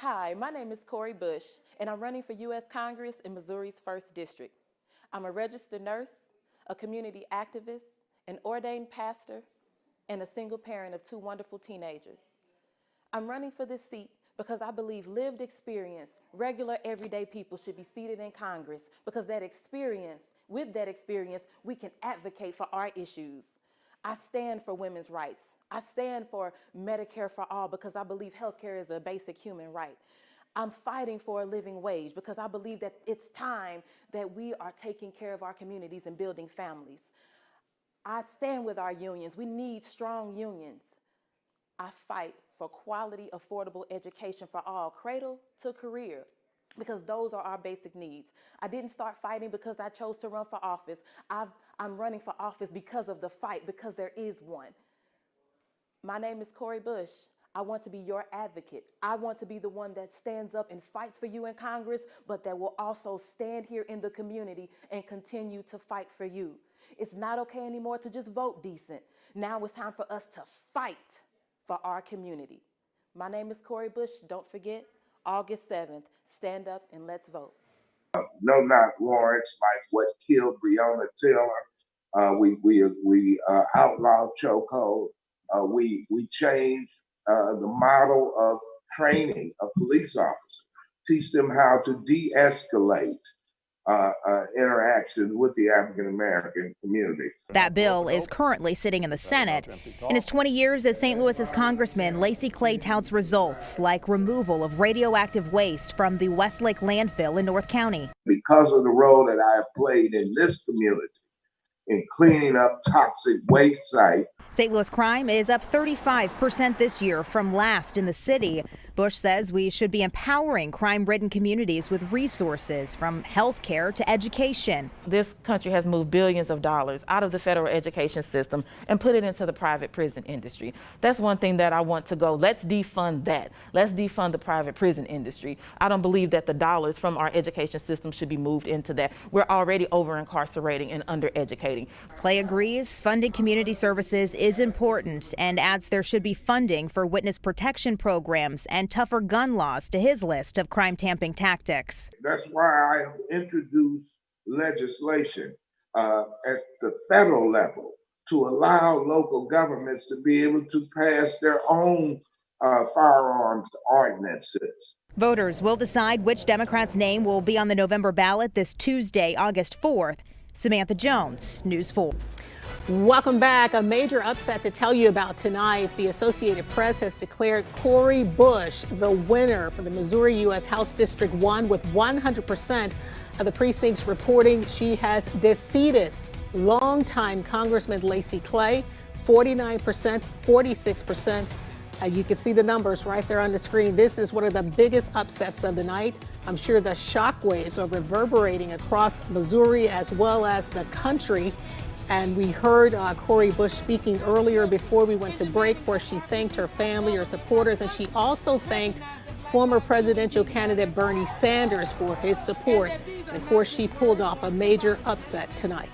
Hi, my name is Cori Bush, and I'm running for U.S. Congress in Missouri's 1st District. I'm a registered nurse, a community activist, an ordained pastor, and a single parent of 2 wonderful teenagers. I'm running for this seat because I believe lived experience, regular everyday people should be seated in Congress because with that experience, we can advocate for our issues. I stand for women's rights. I stand for Medicare for all because I believe healthcare is a basic human right. I'm fighting for a living wage because I believe that it's time that we are taking care of our communities and building families. I stand with our unions. We need strong unions. I fight for quality, affordable education for all, cradle to career, because those are our basic needs. I didn't start fighting because I chose to run for office. I'm running for office because of the fight, because there is one. My name is Cori Bush. I want to be your advocate. I want to be the one that stands up and fights for you in Congress, but that will also stand here in the community and continue to fight for you. It's not okay anymore to just vote decent. Now it's time for us to fight for our community. My name is Cori Bush. Don't forget, August 7th, stand up and let's vote. No knock warrants like what killed Breonna Taylor. We outlawed chokehold. We changed the model of training of police officers, teach them how to de-escalate interactions with the African American community. That bill is currently sitting in the Senate. In his 20 years as St. Louis's congressman, Lacy Clay touts results like removal of radioactive waste from the Westlake landfill in North County. Because of the role that I have played in this community in cleaning up toxic waste sites, St. Louis crime is up 35% this year from last in the city. Bush says we should be empowering crime-ridden communities with resources from health care to education. This country has moved billions of dollars out of the federal education system and put it into the private prison industry. That's one thing that I want to go. Let's defund that. Let's defund the private prison industry. I don't believe that the dollars from our education system should be moved into that. We're already over-incarcerating and under-educating. Clay agrees funding community services is important and adds there should be funding for witness protection programs and tougher gun laws to his list of crime-tamping tactics. That's why I introduced legislation at the federal level to allow local governments to be able to pass their own firearms ordinances. Voters will decide which Democrat's name will be on the November ballot this Tuesday, August 4th. Samantha Jones, News 4. Welcome back. A major upset to tell you about tonight. The Associated Press has declared Cori Bush the winner for the Missouri U.S. House District 1 with 100% of the precincts reporting she has defeated longtime Congressman Lacy Clay, 49%, 46%. You can see the numbers right there on the screen. This is one of the biggest upsets of the night. I'm sure the shockwaves are reverberating across Missouri as well as the country. And we heard Cori Bush speaking earlier before we went to break, where she thanked her family, her supporters, and she also thanked former presidential candidate Bernie Sanders for his support. And of course, she pulled off a major upset tonight.